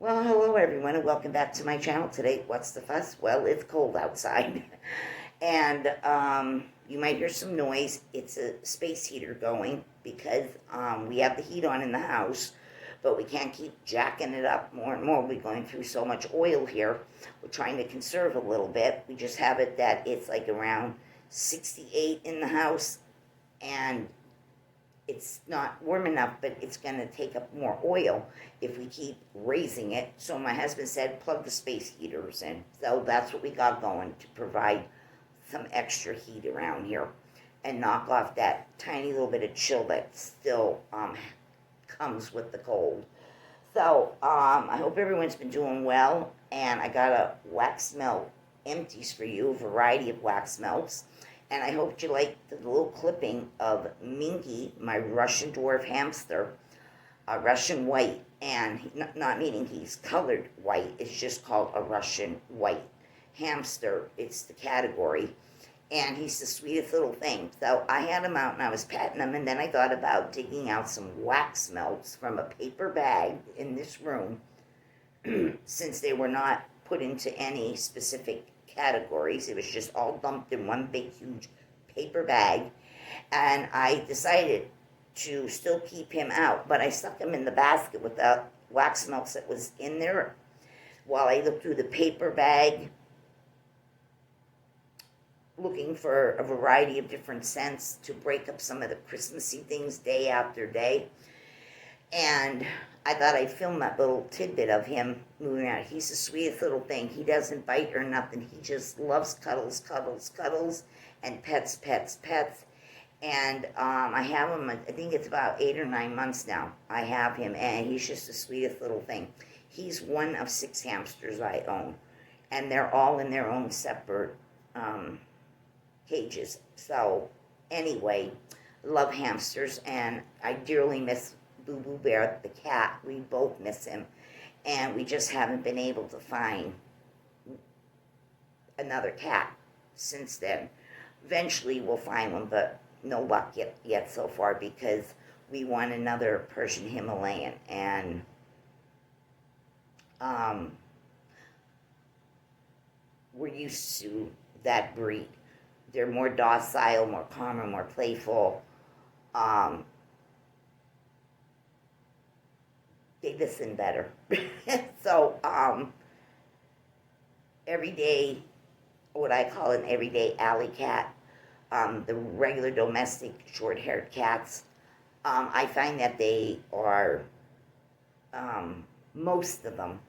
Well, hello everyone, and welcome back to my channel today. What's the fuss? Well, it's cold outside, and you might hear some noise. It's a space heater going because we have the heat on in the house, but we can't keep jacking it up more and more. We're going through so much oil here. We're trying to conserve a little bit. We just have it that it's like around 68 in the house, and it's not warm enough, but it's going to take up more oil if we keep raising it. So my husband said, plug the space heaters in. So that's what we got going to provide some extra heat around here and knock off that tiny little bit of chill that still comes with the cold. So I hope everyone's been doing well, and I got a wax melt empties for you, a variety of wax melts. And I hope you like the little clipping of Minky, my Russian dwarf hamster, Russian white, and not meaning he's colored white, it's just called a Russian white hamster. It's the category, and he's the sweetest little thing. So I had him out and I was petting him, and then I thought about digging out some wax melts from a paper bag in this room, since they were not put into any specific categories. It was just all dumped in one big huge paper bag, and I decided to still keep him out, but I stuck him in the basket with the wax melts that was in there while I looked through the paper bag looking for a variety of different scents to break up some of the Christmassy things day after day. And I thought I'd film that little tidbit of him moving around. He's the sweetest little thing. He doesn't bite or nothing. He just loves cuddles, cuddles, cuddles, and pets, pets, pets. And I have him, I think it's about 8 or 9 months now. I have him, and he's just the sweetest little thing. He's one of 6 hamsters I own, and they're all in their own separate cages. So anyway, love hamsters, and I dearly miss Boo Boo Bear, the cat. We both miss him, and we just haven't been able to find another cat since then. Eventually we'll find one, but no luck yet so far, because we want another Persian Himalayan, and we're used to that breed. They're more docile, more calmer, more playful. They listen better. So, everyday, what I call an everyday alley cat, the regular domestic short-haired cats, I find that they are, most of them,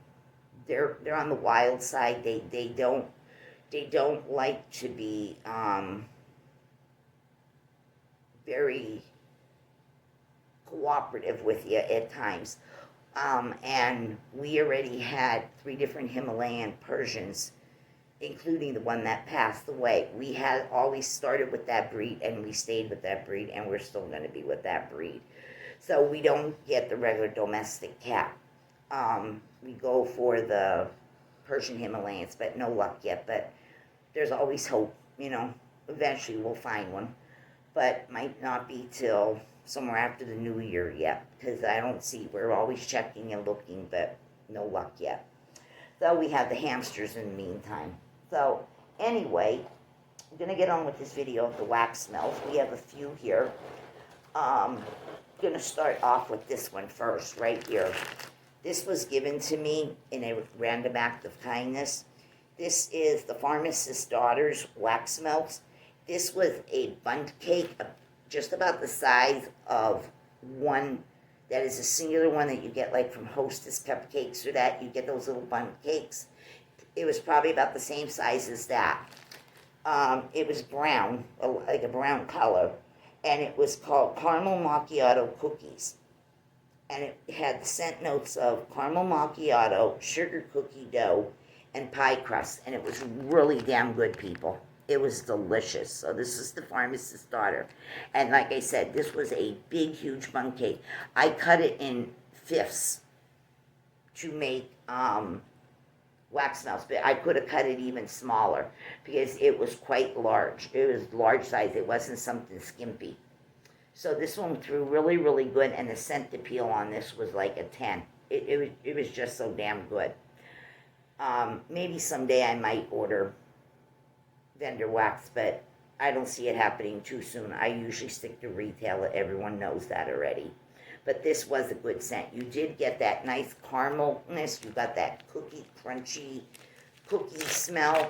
they're on the wild side. They don't like to be very cooperative with you at times. And we already had 3 different Himalayan Persians, including the one that passed away. We had always started with that breed, and we stayed with that breed, and we're still going to be with that breed. So we don't get the regular domestic cat. We go for the Persian Himalayans, but no luck yet. But there's always hope, eventually we'll find one. But might not be till somewhere after the new year yet, because I don't see, we're always checking and looking, but no luck yet. So we have the hamsters in the meantime. So anyway, I'm going to get on with this video of the wax melts. We have a few here. I'm going to start off with this one first, right here. This was given to me in a random act of kindness. This is the Pharmacist's Daughter's wax melts. This was a bundt cake, just about the size of one that is a singular one that you get like from Hostess Cupcakes, or that you get those little bundt cakes. It was probably about the same size as that. It was brown, like a brown color, and it was called Caramel Macchiato Cookies. And it had the scent notes of caramel macchiato, sugar cookie dough, and pie crust, and it was really damn good, people. It was delicious. So this is the Pharmacist's Daughter. And like I said, this was a big, huge bundt cake. I cut it in fifths to make wax melts, but I could have cut it even smaller because it was quite large. It was large size. It wasn't something skimpy. So this one threw really, really good, and the scent appeal on this was like a 10. It was just so damn good. Maybe someday I might order vendor wax, but I don't see it happening too soon. I usually stick to retail. Everyone knows that already. But this was a good scent. You did get that nice caramelness. You got that cookie, crunchy cookie smell.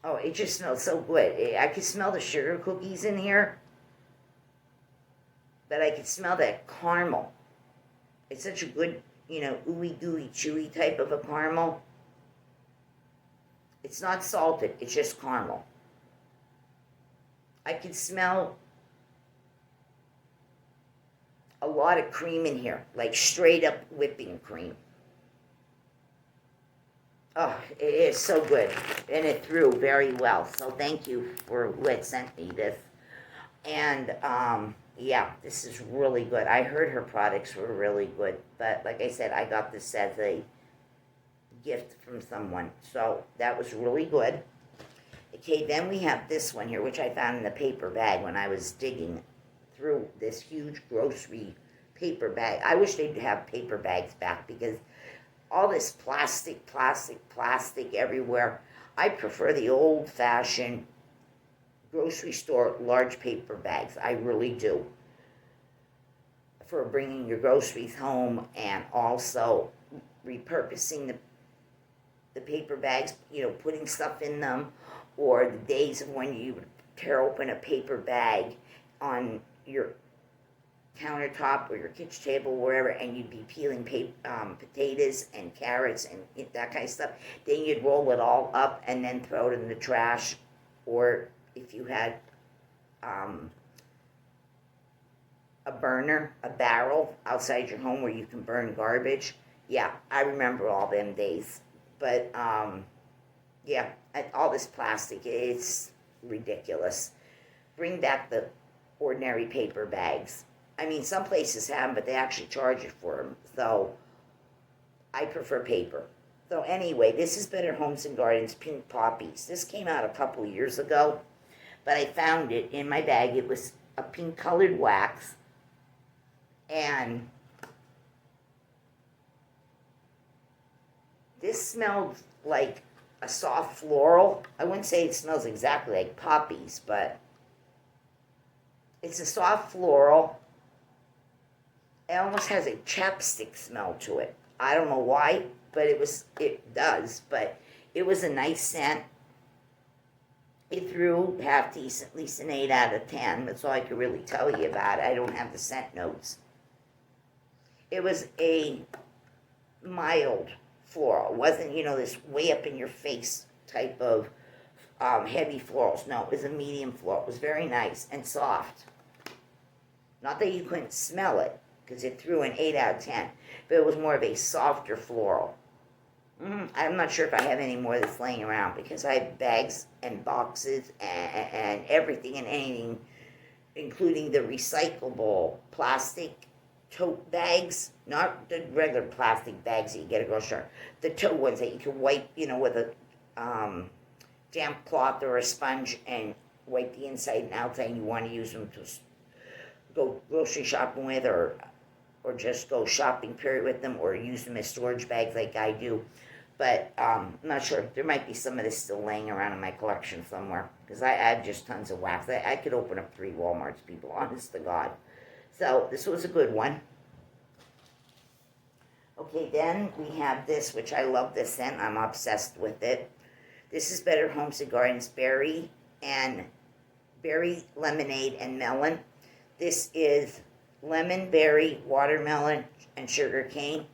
Oh, it just smells so good. I could smell the sugar cookies in here, but I could smell that caramel. It's such a good, ooey gooey, chewy type of a caramel. It's not salted, it's just caramel. I could smell a lot of cream in here, like straight up whipping cream. Oh, it is so good, and it threw very well. So thank you for who had sent me this. And yeah, this is really good. I heard her products were really good, but like I said, I got this as a gift from someone, so that was really good. Okay, then we have this one here, which I found in a paper bag when I was digging through this huge grocery paper bag. I wish they'd have paper bags back, because all this plastic everywhere. I prefer the old-fashioned grocery store large paper bags. I really do. For bringing your groceries home, and also repurposing the paper bags, putting stuff in them, or the days of when you would tear open a paper bag on your countertop or your kitchen table, wherever, and you'd be peeling potatoes and carrots and that kind of stuff. Then you'd roll it all up and then throw it in the trash, or if you had a burner, a barrel outside your home where you can burn garbage. Yeah, I remember all them days. But yeah, all this plastic, it's ridiculous. Bring back the ordinary paper bags. I mean, some places have them, but they actually charge you for them. So I prefer paper. So anyway, this is Better Homes and Gardens Pink Poppies. This came out a couple years ago, but I found it in my bag. It was a pink colored wax, and this smelled like a soft floral. I wouldn't say it smells exactly like poppies, but it's a soft floral. It almost has a chapstick smell to it. I don't know why, but it does. But it was a nice scent. It threw half decent, at least an 8 out of 10. That's all I could really tell you about it. I don't have the scent notes. It was a mild floral. It wasn't, this way up in your face type of heavy florals. No, it was a medium floral. It was very nice and soft. Not that you couldn't smell it, because it threw an 8 out of 10, but it was more of a softer floral. I'm not sure if I have any more that's laying around, because I have bags and boxes and everything and anything, including the recyclable plastic tote bags, not the regular plastic bags that you get at a grocery store, the tote ones that you can wipe, with a damp cloth or a sponge and wipe the inside and outside, and you want to use them to go grocery shopping with, or just go shopping period with them, or use them as storage bags like I do. But I'm not sure. There might be some of this still laying around in my collection somewhere, because I have just tons of wax. I could open up 3 Walmarts, people, honest to God. So this was a good one. Okay, then we have this, which I love this scent. I'm obsessed with it. This is Better Homes and Gardens Berry Lemonade and Melon. This is lemon, berry, watermelon, and sugar cane.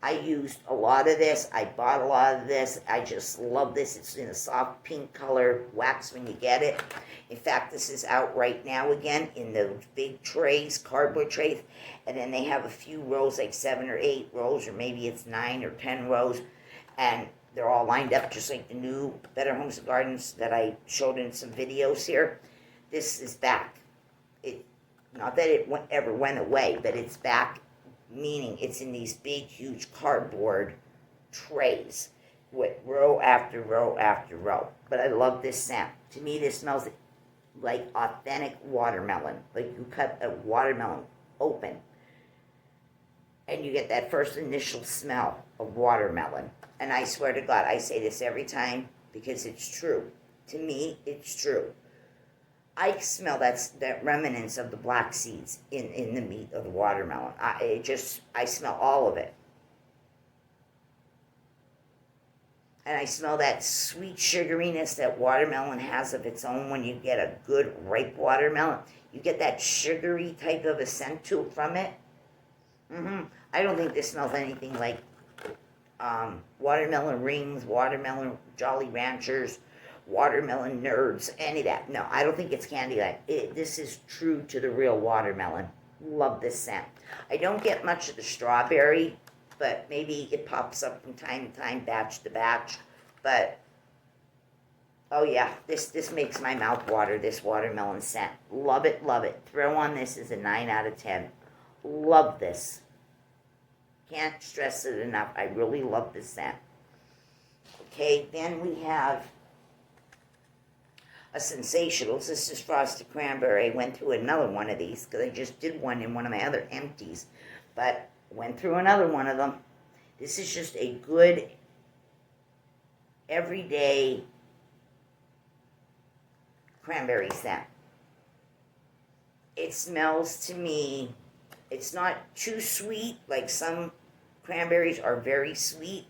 I used a lot of this. I bought a lot of this. I just love this. It's in a soft pink color wax when you get it. In fact, this is out right now again in the big trays, cardboard trays. And then they have a few rows, like 7 or 8 rows, or maybe it's 9 or 10 rows. And they're all lined up just like the new Better Homes and Gardens that I showed in some videos here. This is back. Not that it ever went away, but it's back, meaning it's in these big, huge cardboard trays with row after row after row. But I love this scent. To me, this smells like authentic watermelon. Like you cut a watermelon open and you get that first initial smell of watermelon. And I swear to God, I say this every time because it's true. To me, it's true. I smell that remnants of the black seeds in the meat of the watermelon. I smell all of it. And I smell that sweet sugariness that watermelon has of its own when you get a good ripe watermelon. You get that sugary type of a scent from it. I don't think this smells anything like watermelon rings, watermelon Jolly Ranchers, watermelon nerds, any of that. No, I don't think it's Candyland. This is true to the real watermelon. Love this scent. I don't get much of the strawberry, but maybe it pops up from time to time, batch to batch. But, oh yeah, this makes my mouth water, this watermelon scent. Love it, love it. Throw on this is a 9 out of 10. Love this. Can't stress it enough. I really love this scent. Okay, then we have a Sensationals. This is Frosted Cranberry. I went through another one of these because I just did one in one of my other empties. But went through another one of them. This is just a good, everyday cranberry scent. It smells to me, it's not too sweet, like some cranberries are very sweet,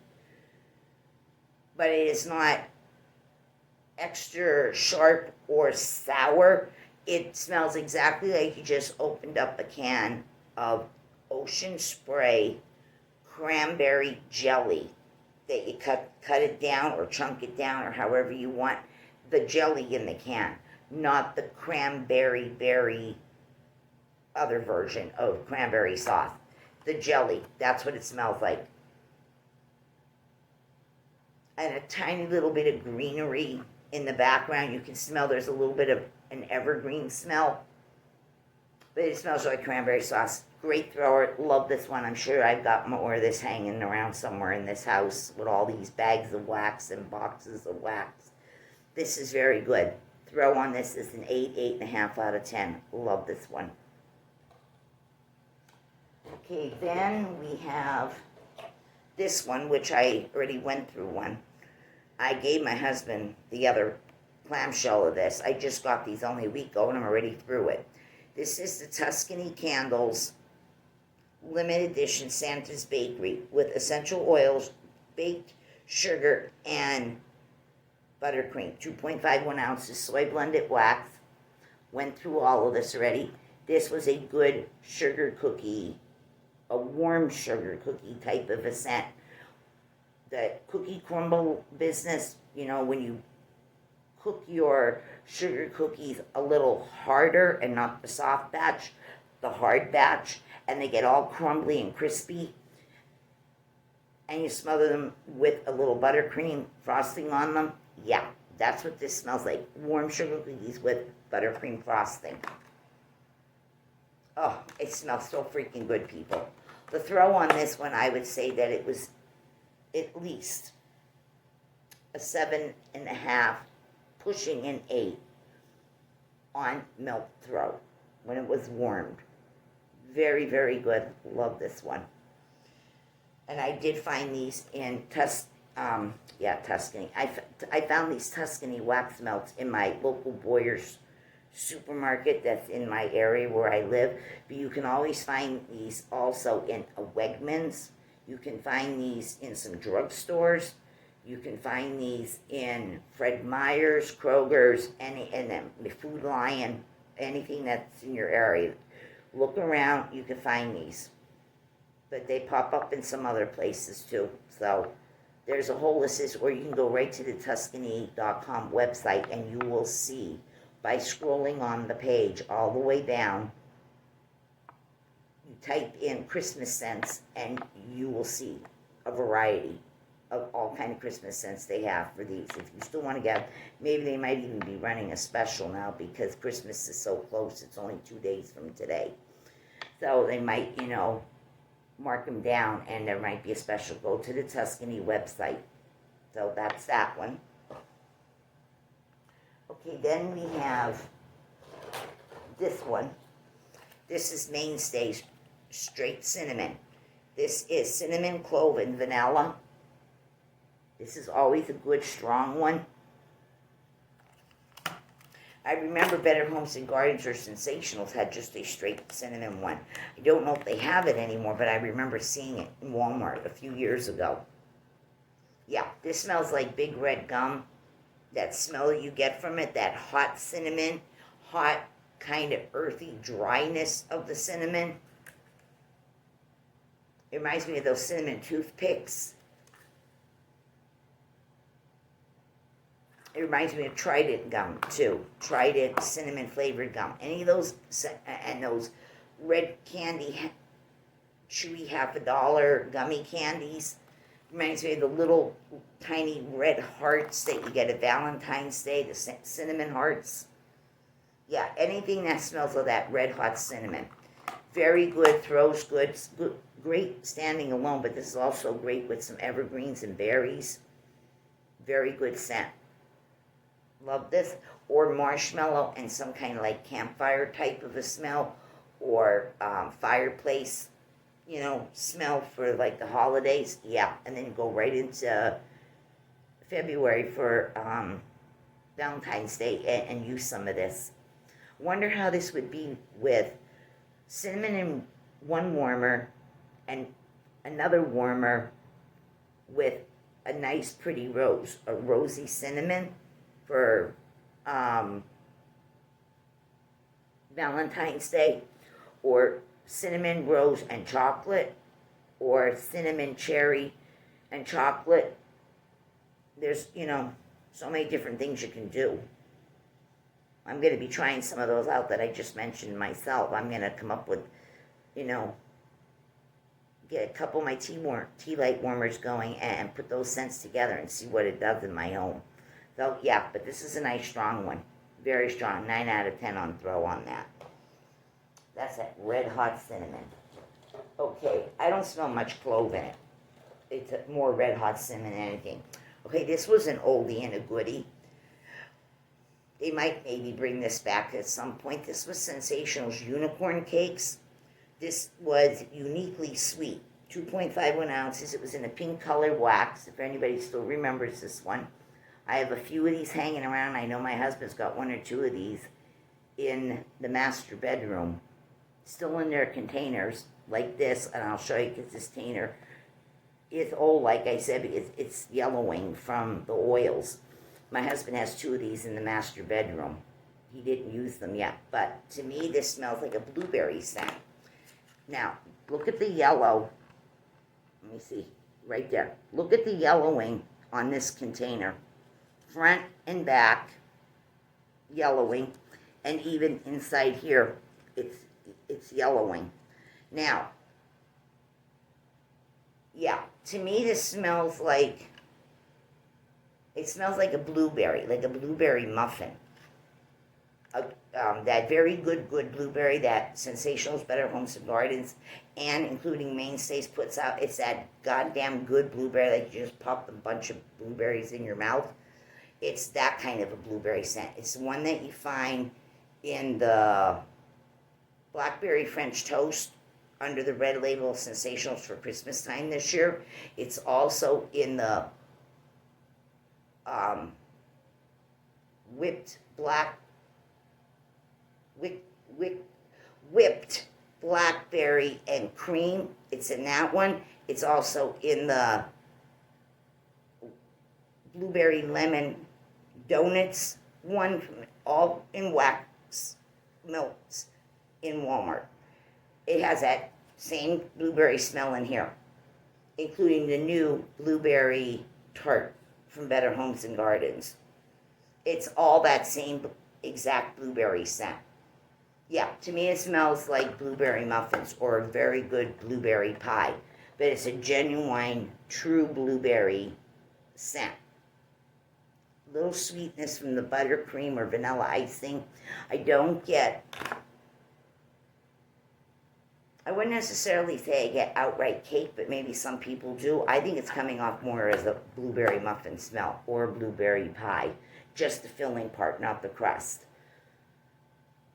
but it is not extra sharp or sour. It smells exactly like you just opened up a can of Ocean Spray cranberry jelly that you cut it down or chunk it down or however you want the jelly in the can, not the cranberry berry other version of cranberry sauce. The jelly, that's what it smells like. And a tiny little bit of greenery in the background. You can smell there's a little bit of an evergreen smell, but it smells like cranberry sauce. Great thrower. Love this one. I'm sure I've got more of this hanging around somewhere in this house with all these bags of wax and boxes of wax. This is very good. Throw on this is an 8, 8.5 out of 10. Love this one. Okay, then we have this one, which I already went through one. I gave my husband the other clamshell of this. I just got these only a week ago and I'm already through it. This is the Tuscany Candles limited edition Santa's Bakery with essential oils, baked sugar, and buttercream. 2.51 ounces soy blended wax. Went through all of this already. This was a good sugar cookie, a warm sugar cookie type of a scent. The cookie crumble business, you know, when you cook your sugar cookies a little harder and not the soft batch, the hard batch, and they get all crumbly and crispy, and you smother them with a little buttercream frosting on them. Yeah, that's what this smells like. Warm sugar cookies with buttercream frosting. Oh, it smells so freaking good, people. The throw on this one, I would say that it was at least a 7.5, pushing an 8 on milk throw when it was warmed. Very, very good. Love this one. And I did find these in Tuscany. I found these Tuscany wax melts in my local Boyer's supermarket that's in my area where I live. But you can always find these also in a Wegmans. You can find these in some drugstores. You can find these in Fred Meyer's, Kroger's, and Food Lion, anything that's in your area. Look around, you can find these. But they pop up in some other places too. So there's a whole list, or you can go right to the Tuscany.com website and you will see by scrolling on the page all the way down. You type in Christmas scents and you will see a variety of all kind of Christmas scents they have for these. If you still want to get, maybe they might even be running a special now because Christmas is so close. It's only 2 days from today. So they might, you know, mark them down and there might be a special. Go to the Tuscany website. So that's that one. Okay, then we have this one. This is Mainstays Straight Cinnamon. This is cinnamon, clove, and vanilla. This is always a good, strong one. I remember Better Homes and Gardens or Sensationals had just a straight cinnamon one. I don't know if they have it anymore, but I remember seeing it in Walmart a few years ago. Yeah, this smells like big red gum. That smell that you get from it, that hot cinnamon, hot kind of earthy dryness of the cinnamon. It reminds me of those cinnamon toothpicks. It reminds me of Trident gum, too. Trident cinnamon flavored gum. Any of those, and those red candy, chewy $1 gummy candies. Reminds me of the little tiny red hearts that you get at Valentine's Day, the cinnamon hearts. Yeah, anything that smells of that red hot cinnamon. Very good, throws good, great standing alone, but this is also great with some evergreens and berries. Very good scent. Love this. Or marshmallow and some kind of like campfire type of a smell, or fireplace, smell for like the holidays. Yeah, and then go right into February for Valentine's Day and use some of this. Wonder how this would be with cinnamon in one warmer and another warmer with a nice pretty rose, a rosy cinnamon for Valentine's Day, or cinnamon, rose, and chocolate, or cinnamon, cherry, and chocolate. There's, so many different things you can do. I'm going to be trying some of those out that I just mentioned myself. I'm going to come up with, get a couple of my tea light warmers going and put those scents together and see what it does in my home. So, yeah, but this is a nice, strong one. Very strong. 9 out of 10 on throw on that. That's that red hot cinnamon. Okay, I don't smell much clove in it. It's more red hot cinnamon than anything. Okay, this was an oldie and a goodie. They might maybe bring this back at some point. This was Sensational's Unicorn Cakes. This was uniquely sweet. 2.51 ounces. It was in a pink color wax, if anybody still remembers this one. I have a few of these hanging around. I know my husband's got 1 or 2 of these in the master bedroom. Still in their containers, like this, and I'll show you because this container is old, like I said, because it's yellowing from the oils. My husband has 2 of these in the master bedroom. He didn't use them yet, but to me this smells like a blueberry scent. Now, look at the yellow. Let me see, right there. Look at the yellowing on this container. Front and back, yellowing, and even inside here, it's yellowing. Now, yeah, to me this smells like, it smells like a blueberry muffin. That very good blueberry that Sensationals, Better Homes and Gardens, and including Mainstays puts out. It's that goddamn good blueberry, like you just pop a bunch of blueberries in your mouth. It's that kind of a blueberry scent. It's the one that you find in the Blackberry French Toast under the red label Sensationals for Christmas time this year. It's also in the whipped blackberry and cream. It's in that one. It's also in the blueberry lemon donuts one, all in wax melts in Walmart. It has that same blueberry smell in here, including the new blueberry tart from Better Homes and Gardens. It's all that same exact blueberry scent. Yeah, to me it smells like blueberry muffins or a very good blueberry pie, but it's a genuine, true blueberry scent. Little sweetness from the buttercream or vanilla icing. I wouldn't necessarily say I get outright cake, but maybe some people do. I think it's coming off more as a blueberry muffin smell or blueberry pie. Just the filling part, not the crust.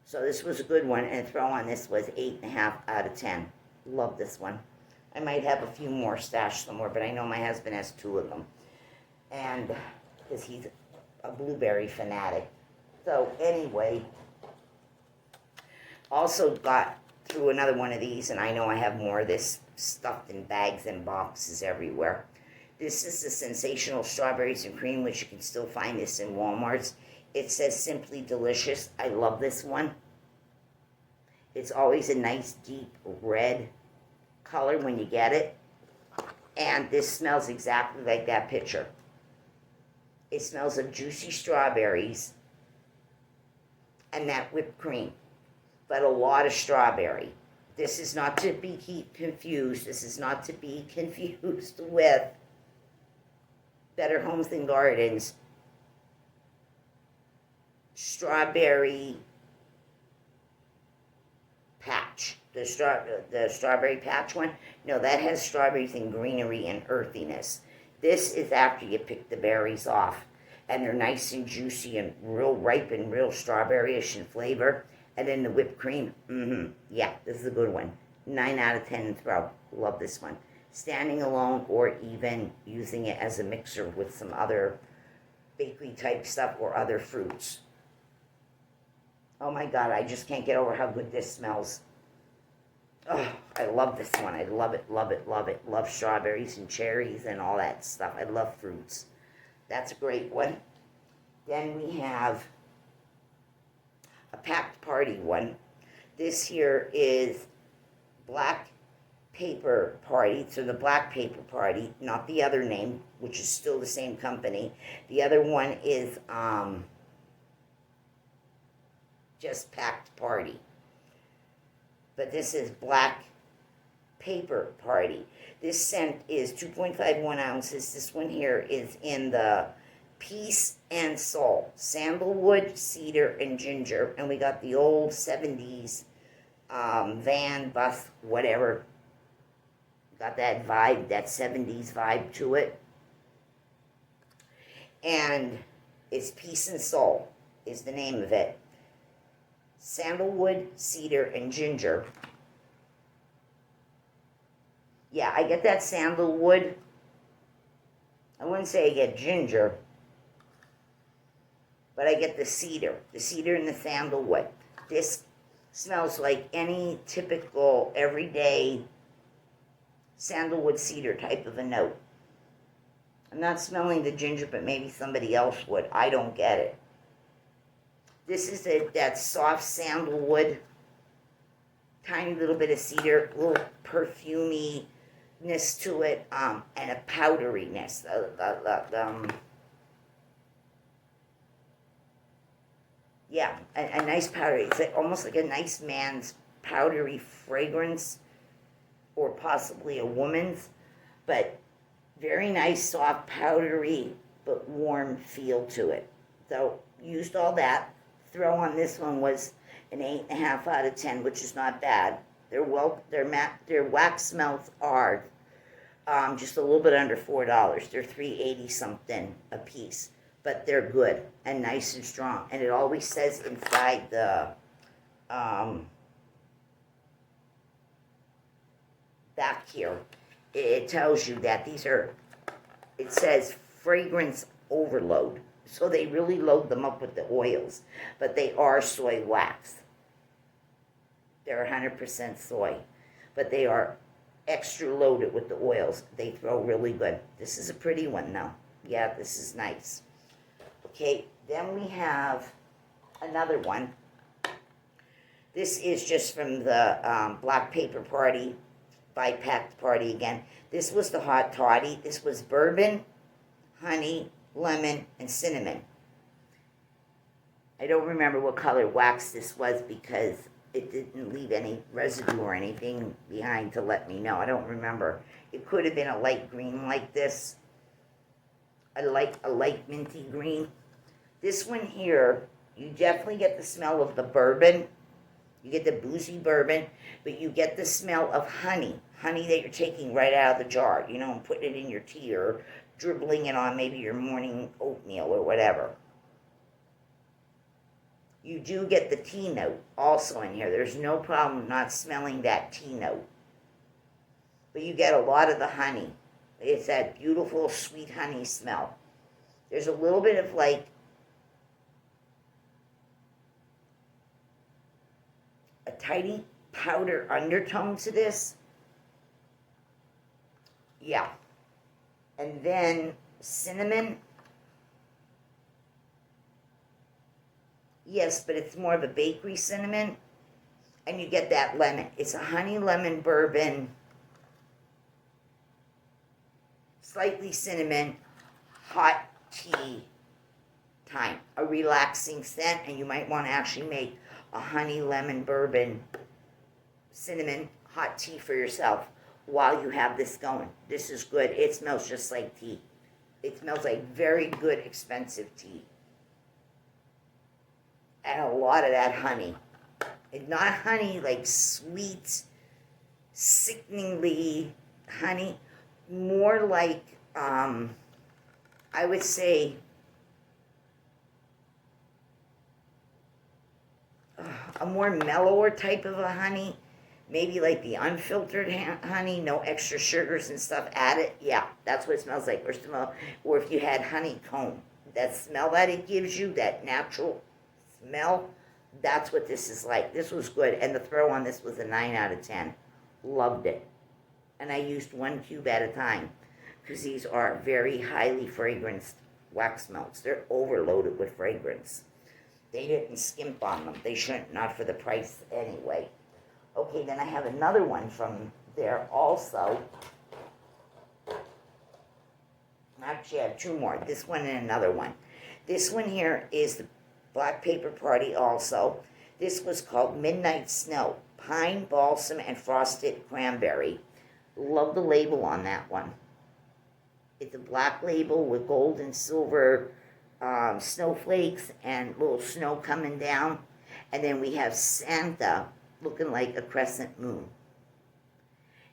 So this was a good one, and throw on this was 8.5 out of 10. Love this one. I might have a few more stashed somewhere, but I know my husband has 2 of them. And because he's a blueberry fanatic. So anyway, also got through another one of these, and I know I have more of this stuffed in bags and boxes everywhere. This is the Sensational Strawberries and Cream, which you can still find this in Walmart's. It says Simply Delicious. I love this one. It's always a nice deep red color when you get it. And this smells exactly like that picture. It smells of juicy strawberries and that whipped cream, but a lot of strawberry. This is not to be confused. This is not to be confused with Better Homes and Gardens strawberry patch. The strawberry patch one. No, that has strawberries and greenery and earthiness. This is after you pick the berries off, and they're nice and juicy and real ripe and real strawberry-ish in flavor. And then the whipped cream. Yeah, this is a good one. 9 out of 10 throw. Love this one. Standing alone, or even using it as a mixer with some other bakery type stuff or other fruits. Oh my God, I just can't get over how good this smells. Oh, I love this one. I love it, love it, love it. Love strawberries and cherries and all that stuff. I love fruits. That's a great one. Then we have a packed party one. This here is Black Paper Party. So the Black Paper Party, not the other name, which is still the same company. The other one is just Packed Party. But this is Black Paper Party. This scent is 2.51 ounces. This one here is in the Peace and Soul, sandalwood, cedar, and ginger. And we got the old 70s van, bus, whatever. Got that vibe, that 70s vibe to it. And it's Peace and Soul is the name of it. Sandalwood, cedar, and ginger. Yeah, I get that sandalwood. I wouldn't say I get ginger, but I get the cedar and the sandalwood. This smells like any typical everyday sandalwood cedar type of a note. I'm not smelling the ginger, but maybe somebody else would. I don't get it. This is that soft sandalwood, tiny little bit of cedar, a little perfumey-ness to it, and a powderiness. Yeah, a nice powdery. It's like, almost like a nice man's powdery fragrance, or possibly a woman's, but very nice, soft, powdery, but warm feel to it. So, used all that. Throw on this one was an 8.5 out of 10, which is not bad. Their wax melts are just a little bit under $4. They're $3.80 something a piece, but they're good and nice and strong. And it always says inside the back here, it tells you that these are, it says fragrance overload. So they really load them up with the oils, but they are soy wax. They're 100% soy, but they are extra loaded with the oils. They throw really good. This is a pretty one though. Yeah, this is nice. Okay, then we have another one. This is just from the Black Paper Party by Packed Party again. This was the Hot Toddy. This was bourbon, honey, lemon, and cinnamon. I don't remember what color wax this was because it didn't leave any residue or anything behind to let me know. I don't remember. It could have been a light green like this. A light minty green. This one here, you definitely get the smell of the bourbon. You get the boozy bourbon, but you get the smell of honey. Honey that you're taking right out of the jar, you know, and putting it in your tea or dribbling it on maybe your morning oatmeal or whatever. You do get the tea note also in here. There's no problem not smelling that tea note. But you get a lot of the honey. It's that beautiful sweet honey smell. There's a little bit of like a tiny powder undertone to this. Yeah. And then cinnamon. Yes, but it's more of a bakery cinnamon. And you get that lemon. It's a honey lemon bourbon. Slightly cinnamon. Hot tea time. A relaxing scent. And you might want to actually make a honey lemon bourbon cinnamon hot tea for yourself while you have this going. This is good. It smells just like tea. It smells like very good, expensive tea. And a lot of that honey. And not honey like sweet, sickeningly honey. More like, I would say, a more mellower type of a honey. Maybe like the unfiltered honey, no extra sugars and stuff added. Yeah, that's what it smells like. Or if you had honeycomb, that smell that it gives you, that natural smell, that's what this is like. This was good. And the throw on this was a 9 out of 10. Loved it. And I used 1 cube at a time because these are very highly fragranced wax melts. They're overloaded with fragrance. They didn't skimp on them. They shouldn't, not for the price anyway. Okay, then I have another one from there also. Actually, I have 2 more. This one and another one. This one here is the Black Paper Party also. This was called Midnight Snow. Pine, balsam, and frosted cranberry. Love the label on that one. It's a black label with gold and silver snowflakes and little snow coming down. And then we have Santa looking like a crescent moon.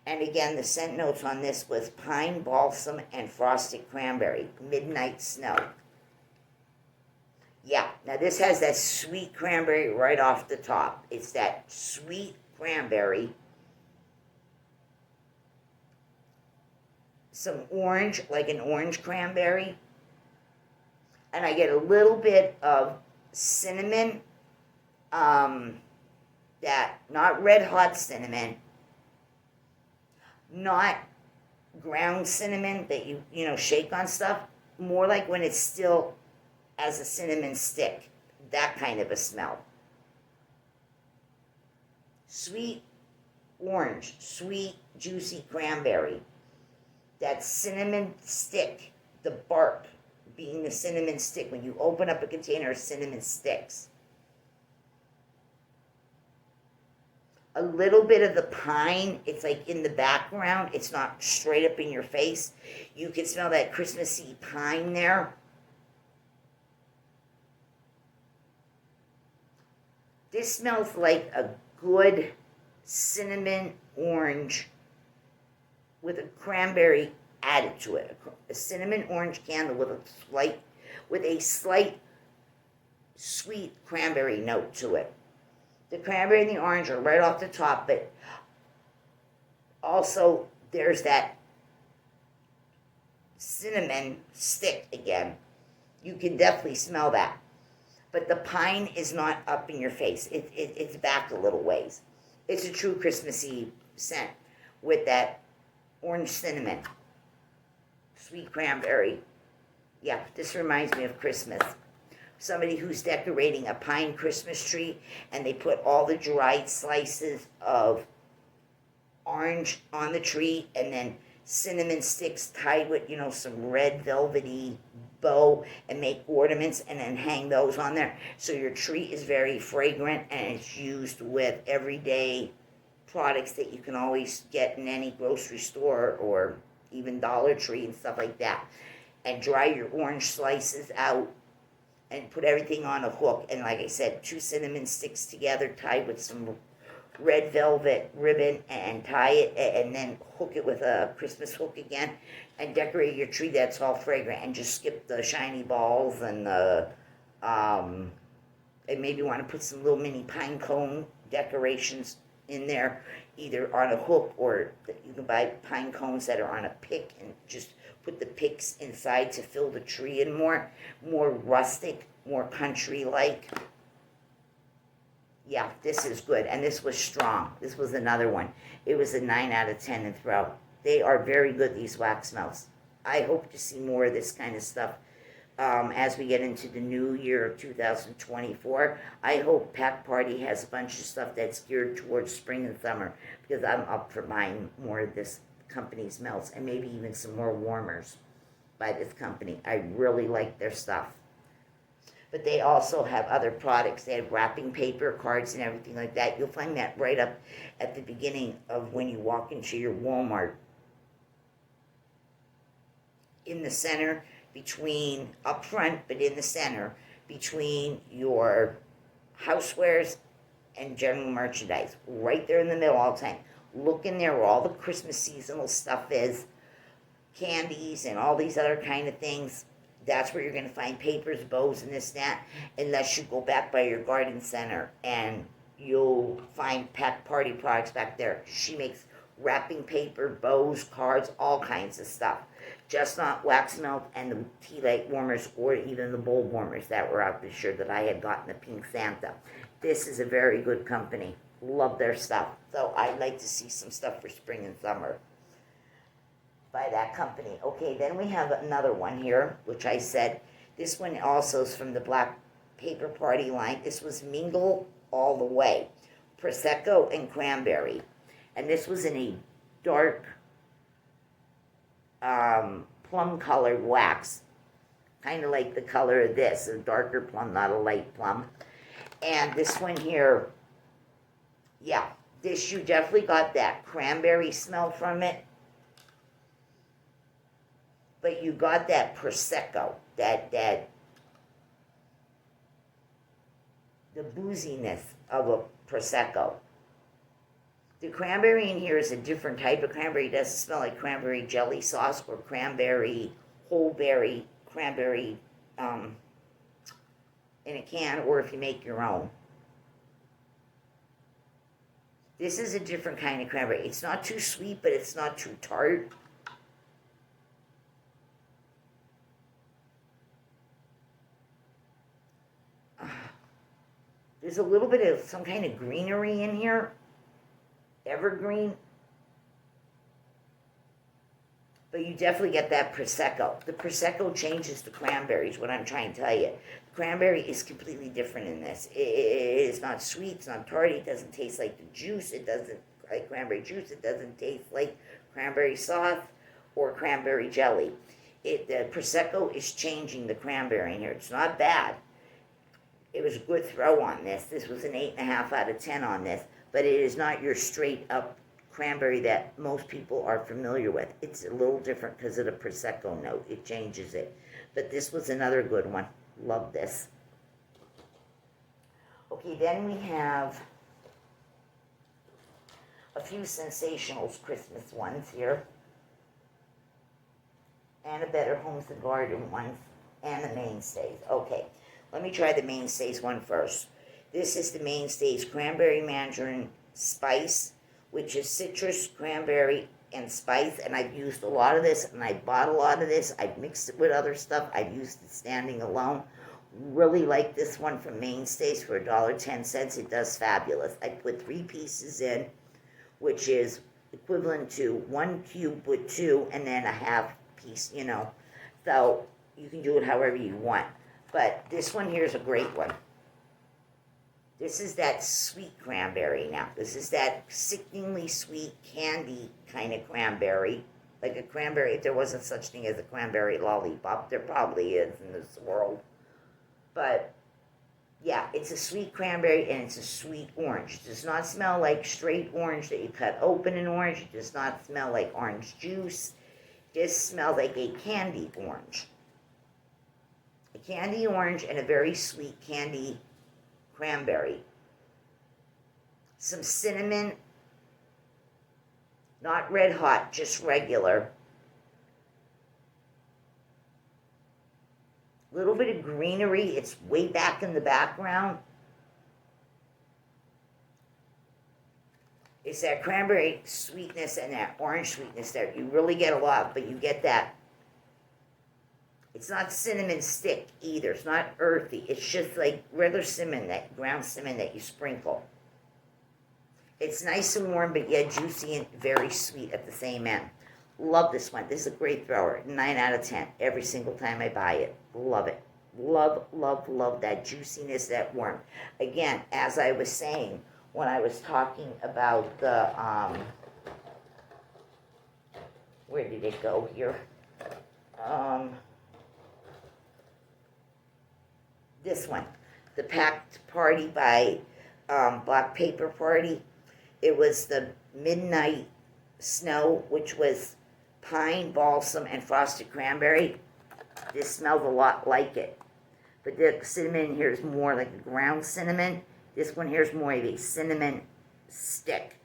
And again, the scent notes on this was pine, balsam, and frosted cranberry. Midnight Snow. Yeah, now this has that sweet cranberry right off the top. It's that sweet cranberry. Some orange, like an orange cranberry. And I get a little bit of cinnamon, that, not red hot cinnamon, not ground cinnamon that you shake on stuff, more like when it's still as a cinnamon stick, that kind of a smell. Sweet orange, sweet juicy cranberry, that cinnamon stick, the bark being the cinnamon stick. When you open up a container of cinnamon sticks, a little bit of the pine, it's like in the background, it's not straight up in your face. You can smell that Christmassy pine there. This smells like a good cinnamon orange with a cranberry added to it. A cinnamon orange candle with a slight sweet cranberry note to it. The cranberry and the orange are right off the top, but also there's that cinnamon stick again. You can definitely smell that. But the pine is not up in your face. It's back a little ways. It's a true Christmassy scent with that orange cinnamon, sweet cranberry. Yeah, this reminds me of Christmas. Somebody who's decorating a pine Christmas tree, and they put all the dried slices of orange on the tree, and then cinnamon sticks tied with, some red velvety bow, and make ornaments, and then hang those on there. So your tree is very fragrant, and it's used with everyday products that you can always get in any grocery store or even Dollar Tree and stuff like that. And dry your orange slices out and put everything on a hook. And like I said, 2 cinnamon sticks together tied with some red velvet ribbon, and tie it, and then hook it with a Christmas hook again, and decorate your tree that's all fragrant, and just skip the shiny balls and the and maybe want to put some little mini pine cone decorations in there, either on a hook, or you can buy pine cones that are on a pick and just put the picks inside to fill the tree in more rustic, more country-like. Yeah, this is good, and this was strong. This was another one. It was a 9 out of 10 in throw. They are very good, these wax melts. I hope to see more of this kind of stuff as we get into the new year of 2024. I hope Pack Party has a bunch of stuff that's geared towards spring and summer, because I'm up for buying more of this company's melts, and maybe even some more warmers by this company. I really like their stuff. But they also have other products. They have wrapping paper, cards, and everything like that. You'll find that right up at the beginning of when you walk into your Walmart. In the center, between, up front, but in the center, between your housewares and general merchandise. Right there in the middle all the time. Look in there where all the Christmas seasonal stuff is. Candies and all these other kind of things. That's where you're going to find papers, bows, and this, that. Unless you go back by your garden center, and you'll find Pack Party products back there. She makes wrapping paper, bows, cards, all kinds of stuff. Just not wax melt and the tea light warmers, or even the bowl warmers that were out this year that I had gotten, the Pink Santa. This is a very good company. Love their stuff. So I'd like to see some stuff for spring and summer by that company. Okay, then we have another one here, which I said, this one also is from the Black Paper Party line. This was Mingle All the Way, Prosecco and Cranberry. And this was in a dark plum colored wax, kind of like the color of this, a darker plum, not a light plum. And this one here, yeah, this, you definitely got that cranberry smell from it, but you got that Prosecco, that the booziness of a Prosecco. The cranberry in here is a different type of cranberry. It doesn't smell like cranberry jelly sauce or cranberry, whole berry, cranberry in a can, or if you make your own. This is a different kind of cranberry. It's not too sweet, but it's not too tart. There's a little bit of some kind of greenery in here. Evergreen. But you definitely get that Prosecco. The Prosecco changes the cranberries, what I'm trying to tell you. The cranberry is completely different in this. It is not sweet, it's not tarty, it doesn't taste like the juice, it doesn't like cranberry juice, it doesn't taste like cranberry sauce or cranberry jelly. The Prosecco is changing the cranberry in here. It's not bad. It was a good throw on this. This was an 8.5 out of 10 on this. But it is not your straight up cranberry that most people are familiar with. It's a little different because of the Prosecco note. It changes it. But this was another good one. Love this. Okay, then we have a few Sensationals Christmas ones here. And a Better Homes and Garden ones. And the Mainstays. Okay, let me try the Mainstays one first. This is the Mainstays Cranberry Mandarin Spice, which is citrus, cranberry, and spice. And I've used a lot of this, and I bought a lot of this. I've mixed it with other stuff. I've used it standing alone. Really like this one from Mainstays for $1.10. It does fabulous. I put 3 pieces in, which is equivalent to 1 cube with 2, and then a half piece, you know. So you can do it however you want. But this one here is a great one. This is that sweet cranberry now. This is that sickeningly sweet candy kind of cranberry. Like a cranberry, if there wasn't such thing as a cranberry lollipop, there probably is in this world. But, yeah, it's a sweet cranberry and it's a sweet orange. It does not smell like straight orange that you cut open an orange. It does not smell like orange juice. It just smells like a candy orange. A candy orange and a very sweet candy cranberry. Some cinnamon, not red hot, just regular. Little bit of greenery. It's way back in the background. It's that cranberry sweetness and that orange sweetness that you really get a lot, but you get that. It's not cinnamon stick either. It's not earthy. It's just like regular cinnamon, that ground cinnamon that you sprinkle. It's nice and warm, but yet juicy and very sweet at the same end. Love this one. This is a great thrower. 9 out of 10 every single time I buy it. Love it. Love, love, love that juiciness, that warmth. Again, as I was saying when I was talking about the, where did it go here? This one, the Packed Party by Black Paper Party. It was the Midnight Snow, which was pine, balsam, and frosted cranberry. This smells a lot like it. But the cinnamon here is more like a ground cinnamon. This one here is more of a cinnamon stick.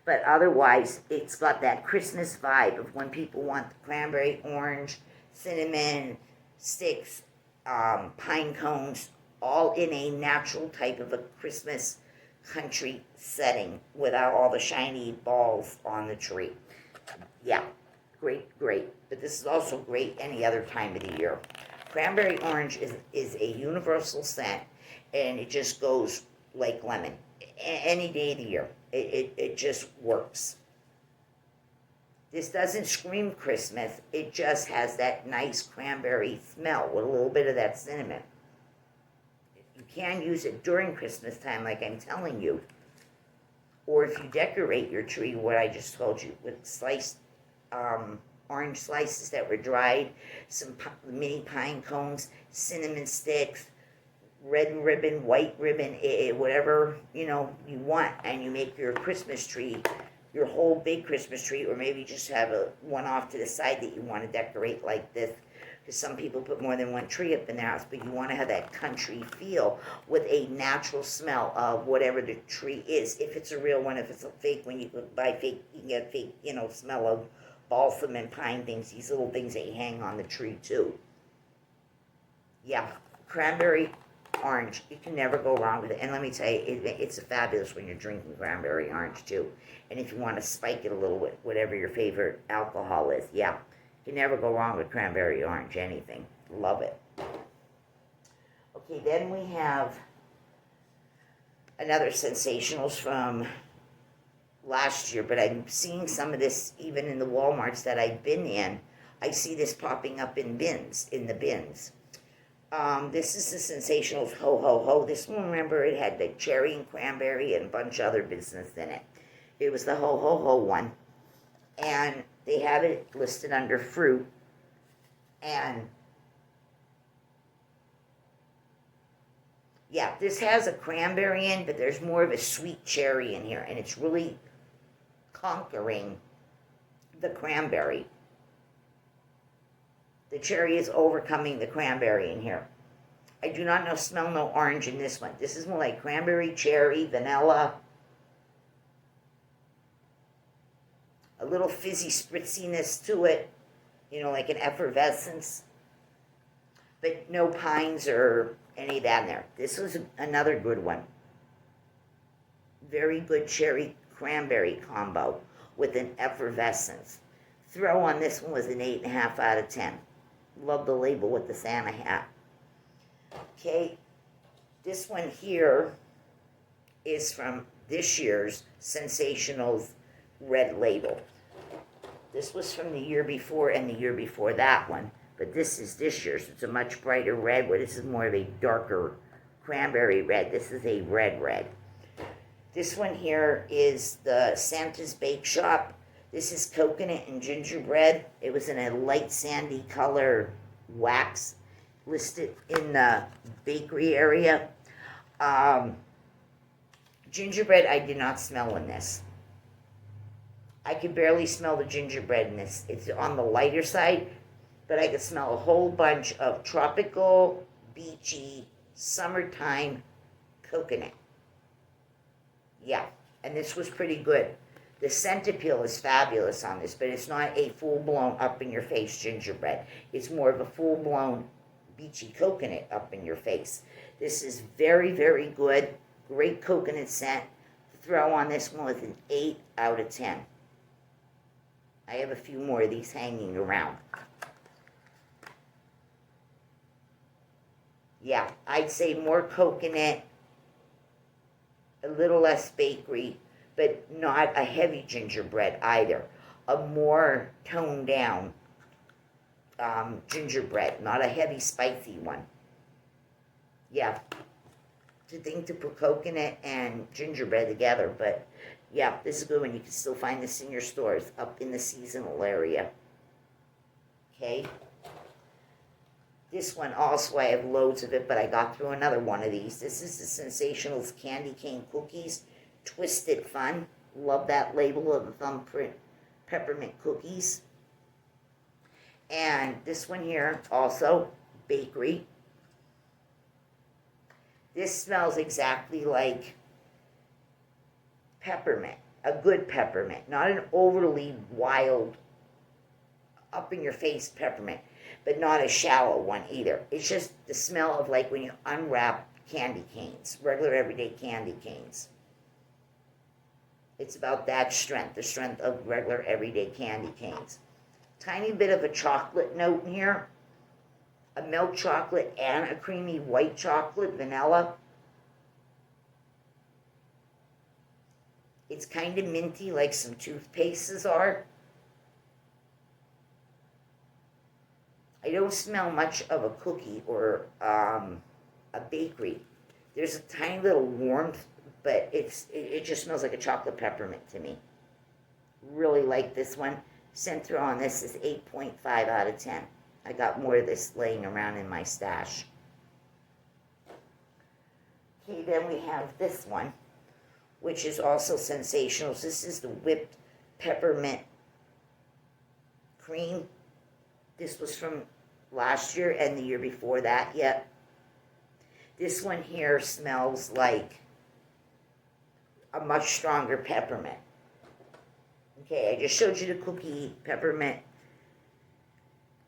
But otherwise, it's got that Christmas vibe of when people want the cranberry, orange, cinnamon, sticks, pine cones, all in a natural type of a Christmas country setting without all the shiny balls on the tree. Yeah, great, great. But this is also great any other time of the year. Cranberry orange is a universal scent, and it just goes like lemon. Any day of the year. It just works. This doesn't scream Christmas. It just has that nice cranberry smell with a little bit of that cinnamon. You can use it during Christmas time, like I'm telling you. Or if you decorate your tree, what I just told you, with sliced orange slices that were dried, some mini pine cones, cinnamon sticks, red ribbon, white ribbon, whatever, you want, and you make your Christmas tree, your whole big Christmas tree, or maybe just have one off to the side that you want to decorate like this, because some people put more than one tree up in their house, but you want to have that country feel with a natural smell of whatever the tree is. If it's a real one, if it's a fake one, you can buy fake, you can get fake, smell of balsam and pine things, these little things that you hang on the tree too. Yeah, cranberry orange, you can never go wrong with it. And let me tell you, it's fabulous when you're drinking cranberry orange too. And if you want to spike it a little bit, whatever your favorite alcohol is, yeah, you can never go wrong with cranberry orange, anything. Love it. Okay, then we have another Sensationals from last year, but I'm seeing some of this even in the Walmarts that I've been in. I see this popping up in the bins. This is the Sensationals Ho Ho Ho. This one, remember, it had the cherry and cranberry and a bunch of other business in it. It was the Ho Ho Ho one. And they have it listed under fruit. And yeah, this has a cranberry in, but there's more of a sweet cherry in here. And it's really conquering the cranberry. The cherry is overcoming the cranberry in here. I do not smell no orange in this one. This is more like cranberry, cherry, vanilla. A little fizzy spritziness to it. Like an effervescence. But no pines or any of that in there. This was another good one. Very good cherry cranberry combo with an effervescence. Throw on this one was an 8.5 out of 10. Love the label with the Santa hat. Okay, this one here is from this year's Sensationals Red Label. This was from the year before and the year before that one, but this is this year's. It's a much brighter red, where this is more of a darker cranberry red. This is a red. This one here is the Santa's Bake Shop. This is coconut and gingerbread. It was in a light sandy color wax, listed in the bakery area. Gingerbread, I did not smell in this. I could barely smell the gingerbread in this. It's on the lighter side, but I could smell a whole bunch of tropical, beachy, summertime coconut. Yeah, and this was pretty good. The scent appeal is fabulous on this, but it's not a full-blown up-in-your-face gingerbread. It's more of a full-blown beachy coconut up in your face. This is very, very good. Great coconut scent. throw on this one with an 8 out of 10. I have a few more of these hanging around. Yeah, I'd say more coconut, a little less bakery, but not a heavy gingerbread either. A more toned down gingerbread, not a heavy spicy one. Yeah, to think to put coconut and gingerbread together, but yeah, this is a good one. You can still find this in your stores up in the seasonal area. Okay. This one also, I have loads of it, but I got through another one of these. This is the Sensationals Candy Cane Cookies, Twisted Fun. Love that label of the thumbprint peppermint cookies. And this one here, also, bakery. This smells exactly like peppermint, a good peppermint, not an overly wild, up-in-your-face peppermint, but not a shallow one either. It's just the smell of like when you unwrap candy canes, regular everyday candy canes. It's about that strength, the strength of regular everyday candy canes. Tiny bit of a chocolate note in here, a milk chocolate and a creamy white chocolate, vanilla. It's kind of minty, like some toothpastes are. I don't smell much of a cookie or a bakery. There's a tiny little warmth, but it just smells like a chocolate peppermint to me. Really like this one. Center on this is 8.5 out of 10. I got more of this laying around in my stash. Okay, then we have this one, which is also sensational. This is the whipped peppermint cream. This was from last year and the year before that yet. This one here smells like a much stronger peppermint. Okay, I just showed you the cookie peppermint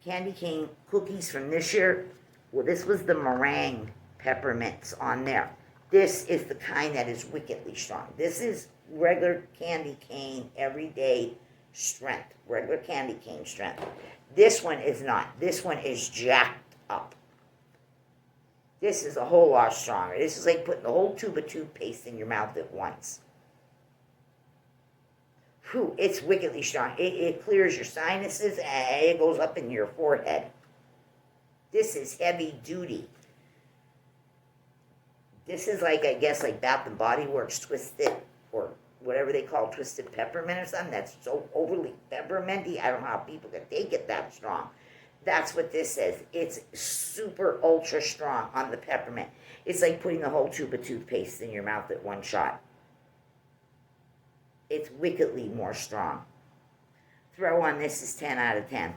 candy cane cookies from this year. Well, this was the meringue peppermints on there. This is the kind that is wickedly strong. This is regular candy cane, everyday strength. Regular candy cane strength. This one is not. This one is jacked up. This is a whole lot stronger. This is like putting the whole tube of toothpaste in your mouth at once. Whew, it's wickedly strong. It clears your sinuses and it goes up in your forehead. This is heavy duty. This is like, I guess, like Bath and Body Works Twisted, or whatever they call Twisted Peppermint or something. That's so overly pepperminty. I don't know how people can take it that strong. That's what this is. It's super ultra strong on the peppermint. It's like putting the whole tube of toothpaste in your mouth at one shot. It's wickedly more strong. Throw on this is 10 out of 10.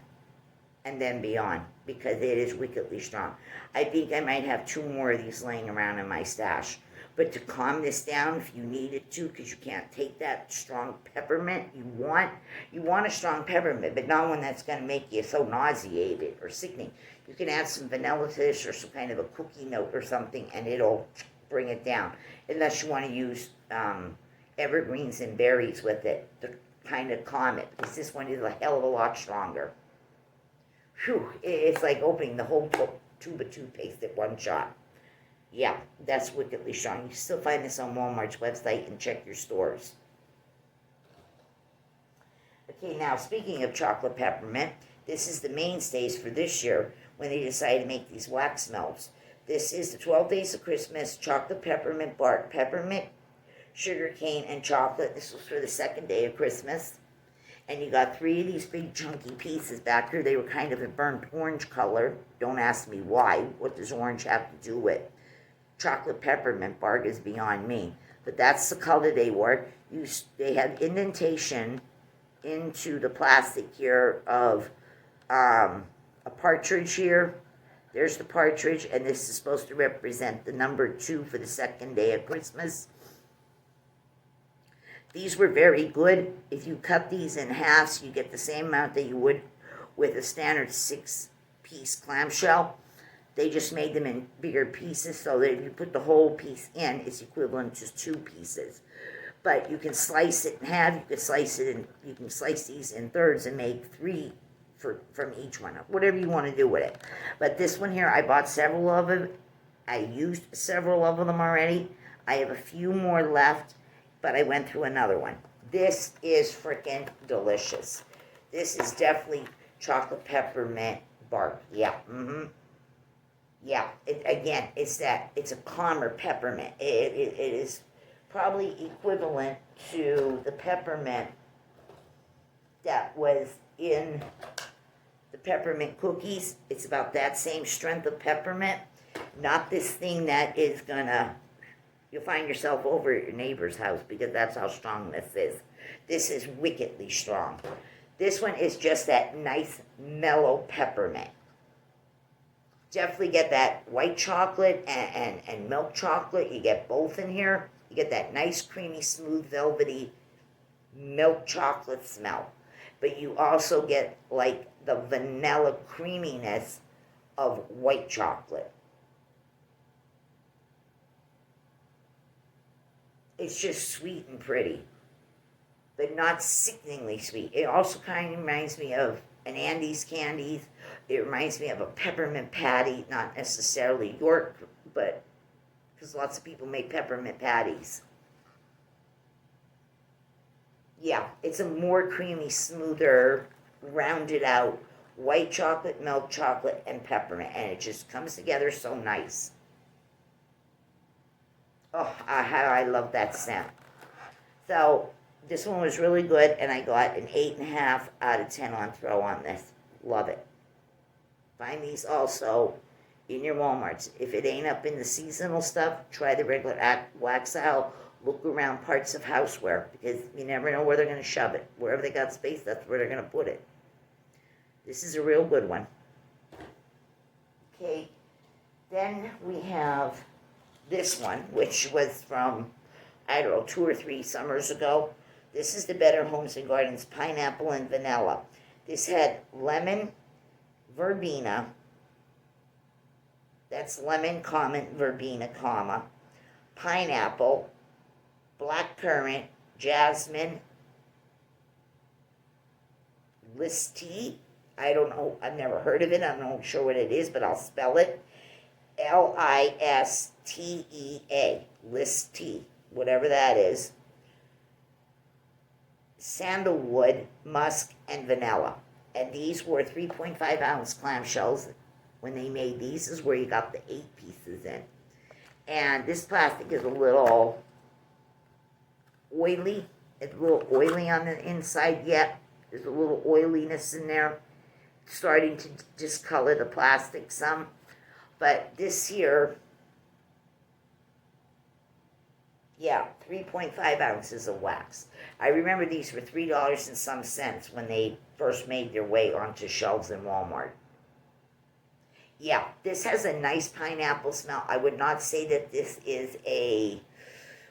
And then beyond, because it is wickedly strong. I think I might have 2 more of these laying around in my stash. But to calm this down, if you needed to, because you can't take that strong peppermint, you want a strong peppermint, but not one that's going to make you so nauseated or sickening. You can add some vanilla to this or some kind of a cookie note or something, and it'll bring it down. Unless you want to use evergreens and berries with it to kind of calm it, because this one is a hell of a lot stronger. Whew, it's like opening the whole tube of toothpaste at one shot. Yeah, that's wickedly strong. You can still find this on Walmart's website and check your stores. Okay, now speaking of chocolate peppermint, this is the mainstays for this year when they decided to make these wax melts. This is the 12 Days of Christmas chocolate peppermint bark, peppermint, sugar cane, and chocolate. This was for the second day of Christmas. And you got 3 of these big chunky pieces back here. They were kind of a burnt orange color. Don't ask me why. What does orange have to do with chocolate peppermint bark is beyond me. But that's the color they were. They had indentation into the plastic here of a partridge here. There's the partridge, and this is supposed to represent the number 2 for the second day of Christmas. These were very good. If you cut these in halves, you get the same amount that you would with a standard 6-piece clamshell. They just made them in bigger pieces so that if you put the whole piece in, it's equivalent to 2 pieces. But you can slice it in half. You can slice it in. You can slice these in thirds and make 3 from each one. Whatever you want to do with it. But this one here, I bought several of them. I used several of them already. I have a few more left, but I went through another one. This is freaking delicious. This is definitely chocolate peppermint bark. Yeah. Yeah. Again, it's a calmer peppermint. It is probably equivalent to the peppermint that was in the peppermint cookies. It's about that same strength of peppermint. Not this thing that is gonna, you'll find yourself over at your neighbor's house, because that's how strong this is. This is wickedly strong. This one is just that nice mellow peppermint. Definitely get that white chocolate and milk chocolate. You get both in here. You get that nice, creamy, smooth, velvety milk chocolate smell. But you also get like the vanilla creaminess of white chocolate. It's just sweet and pretty, but not sickeningly sweet. It also kind of reminds me of an Andes Candies. It reminds me of a peppermint patty, not necessarily York, but because lots of people make peppermint patties. Yeah, it's a more creamy, smoother, rounded out white chocolate, milk chocolate, and peppermint, and it just comes together so nice. Oh, how I love that scent. So this one was really good, and I got an 8.5 out of 10 on throw on this. Love it. Find these also in your Walmarts. If it ain't up in the seasonal stuff, try the regular wax owl. Look around parts of houseware, because you never know where they're going to shove it. Wherever they got space, that's where they're going to put it. This is a real good one. Okay, then we have this one, which was from, I don't know, 2 or 3 summers ago. This is the Better Homes and Gardens Pineapple and Vanilla. This had lemon, verbena, that's lemon, comma, verbena, comma, pineapple, blackcurrant, jasmine, listee. I don't know, I've never heard of it. I'm not sure what it is, but I'll spell it. Listea, listee, whatever that is. Sandalwood, musk, and vanilla. And these were 3.5 ounce clamshells. When they made these, is where you got the 8 pieces in. And this plastic is a little oily. It's a little oily on the inside yet. There's a little oiliness in there, starting to discolor the plastic some. But this here, yeah, 3.5 ounces of wax. I remember these were $3 and some cents when they first made their way onto shelves in Walmart. Yeah, this has a nice pineapple smell. I would not say that this is a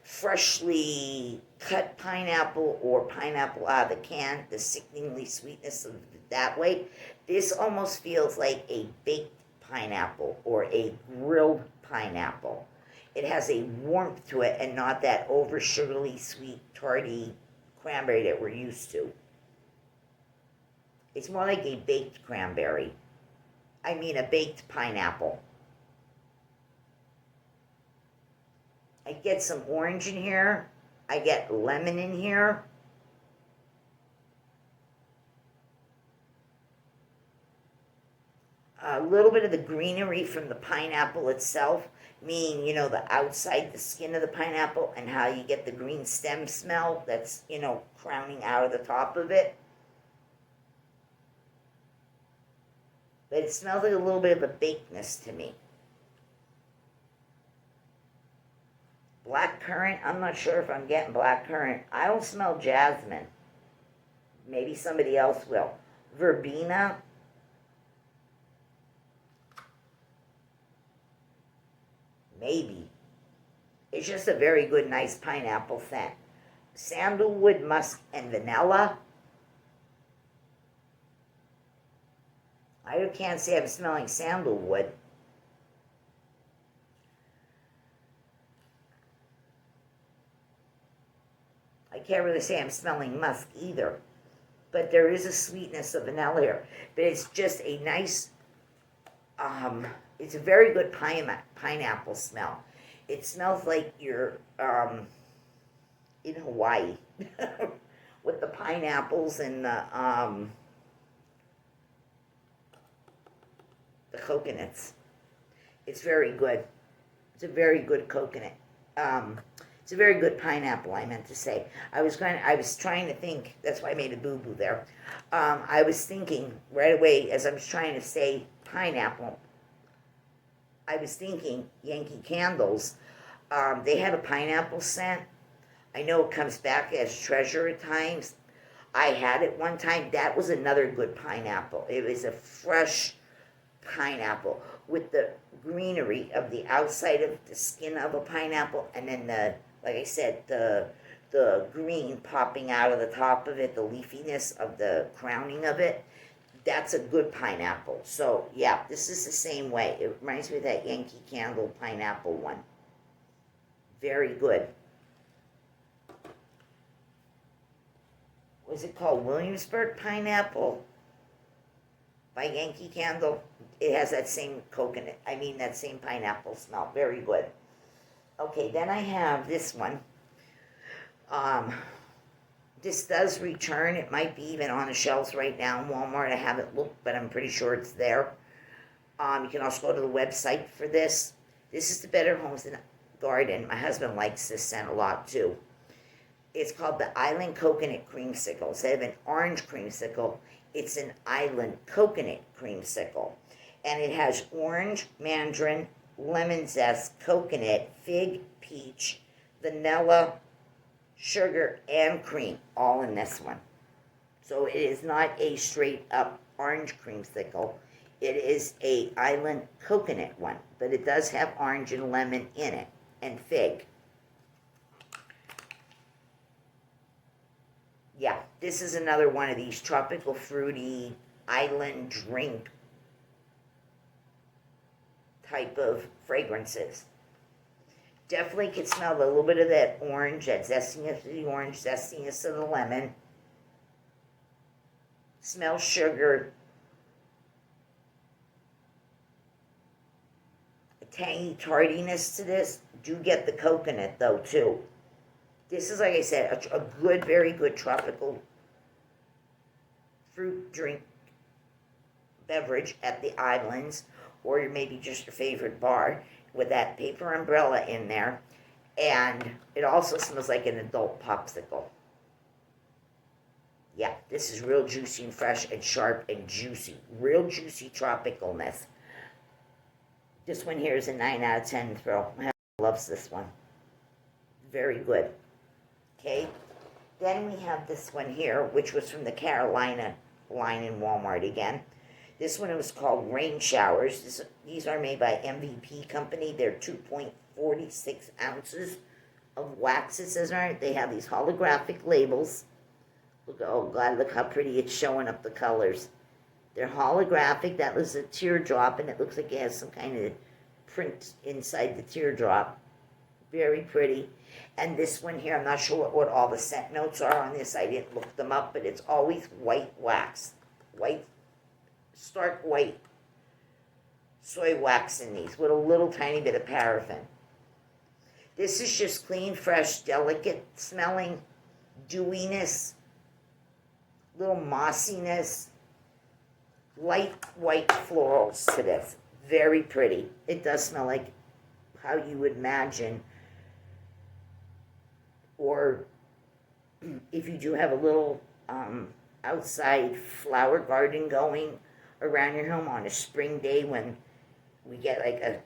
freshly cut pineapple or pineapple out of the can, the sickeningly sweetness of that way. This almost feels like a baked pineapple or a grilled pineapple. It has a warmth to it and not that over sugarly sweet tarty cranberry that we're used to. It's more like a baked cranberry. I mean a baked pineapple. I get some orange in here. I get lemon in here. A little bit of the greenery from the pineapple itself, meaning, you know, the outside, the skin of the pineapple, and how you get the green stem smell that's, you know, crowning out of the top of it. But it smells like a little bit of a bakedness to me. Blackcurrant, I'm not sure if I'm getting blackcurrant. I don't smell jasmine. Maybe somebody else will. Verbena. Maybe. It's just a very good, nice pineapple scent. Sandalwood, musk, and vanilla. I can't say I'm smelling sandalwood. can't really say I'm smelling musk either. But there is a sweetness of vanilla here. But it's just a nice, it's a very good pineapple smell. It smells like you're in Hawaii with the pineapples and the coconuts. It's very good. It's a very good coconut. It's a very good pineapple, I meant to say. I was trying to think, that's why I made a boo-boo there. I was thinking right away, as I was trying to say pineapple, I was thinking Yankee Candles. They have a pineapple scent. I know it comes back as treasure at times. I had it one time. That was another good pineapple. It was a fresh pineapple with the greenery of the outside of the skin of a pineapple, and then like I said, the green popping out of the top of it, the leafiness of the crowning of it. That's a good pineapple. So yeah, this is the same way. It reminds me of that Yankee Candle pineapple one. Very good. Was it called Williamsburg Pineapple by Yankee Candle? It has that same coconut, that same pineapple smell. Very good. Okay, then I have this one. This does return. It might be even on the shelves right now in Walmart. I haven't looked, but I'm pretty sure it's there. You can also go to the website for this. This is the Better Homes and Garden. My husband likes this scent a lot too. It's called the Island Coconut Creamsicle. Instead of an orange creamsicle, it's an island coconut creamsicle. And it has orange, mandarin, lemon zest, coconut, fig, peach, vanilla, sugar, and cream, all in this one. So it is not a straight up orange creamsicle. It is a island coconut one, but it does have orange and lemon in it, and fig. Yeah, this is another one of these tropical fruity island drink type of fragrances. Definitely can smell a little bit of that orange, that zestiness of the orange, zestiness of the lemon. Smell sugar. A tangy tardiness to this. Do get the coconut though too. This is, like I said, a good, very good tropical fruit drink beverage at the islands, or maybe just your favorite bar with that paper umbrella in there. And it also smells like an adult popsicle. Yeah, this is real juicy and fresh and sharp and juicy. Real juicy tropicalness. This one here is a 9 out of 10 throw. My husband loves this one. Very good. Okay, then we have this one here, which was from the Carolina line in Walmart again. This one was called Rain Showers. These are made by MVP Company. They're 2.46 ounces of wax, it says, right? They have these holographic labels. Look, oh God, look how pretty it's showing up the colors. They're holographic. That was a teardrop, and it looks like it has some kind of print inside the teardrop. Very pretty. And this one here, I'm not sure what all the scent notes are on this. I didn't look them up, but it's always white wax. White, stark white soy wax in these with a little tiny bit of paraffin. This is just clean, fresh, delicate smelling, dewiness, little mossiness, light white florals to this. Very pretty. It does smell like how you would imagine, or if you do have a little outside flower garden going around your home on a spring day when we get like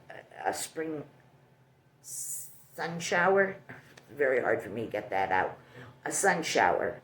a spring sun shower. Very hard for me to get that out. A sun shower.